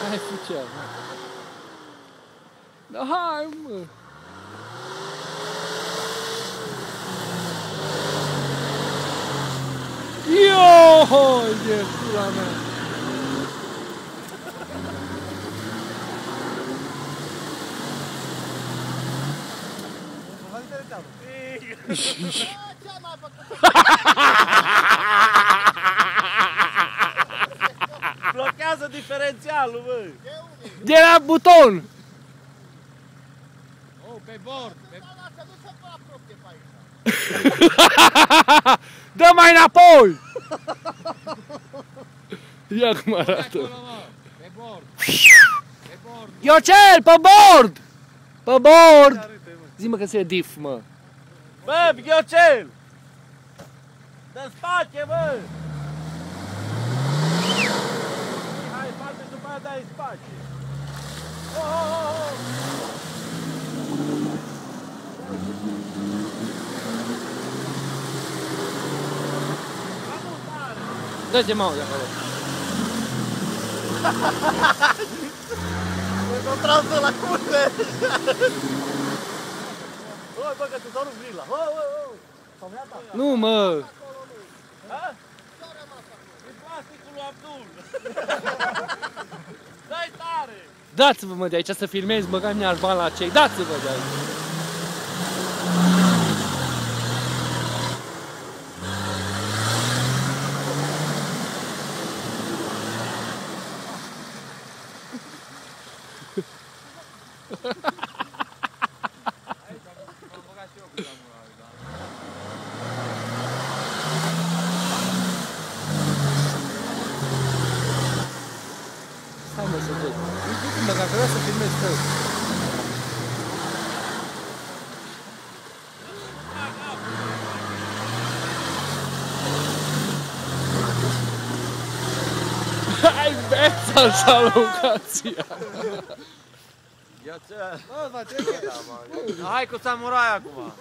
Hai fucea. Da, hai, mă. Io, de pula mea. Blochează diferențialul, bă! De la buton! Oh, pe bord! Dă mai înapoi! Ia cum arată. Pe bord! Pe bord! Iocel, pe bord! Pe bord! Zi-mă că se diff, mă. Bă, Ghiocel! Dă spație, bă! Hai, face și după aia dai spație. Oh, oh, oh. Dă-te mau de acolo. M-am tras de la curte! Oi, bă, că te dau vrila! Nu, mă! Ha? E plasticul lui Abdul! Dă-i tare! Dați-vă, mă, de aici să filmezi, băga mi-aș bani la cei. Dați-vă de aici! Hai, mă, să văd. Uite-mă, dacă vreau să filmez tău. Hai, beța așa locația! Hai cu samurai acum!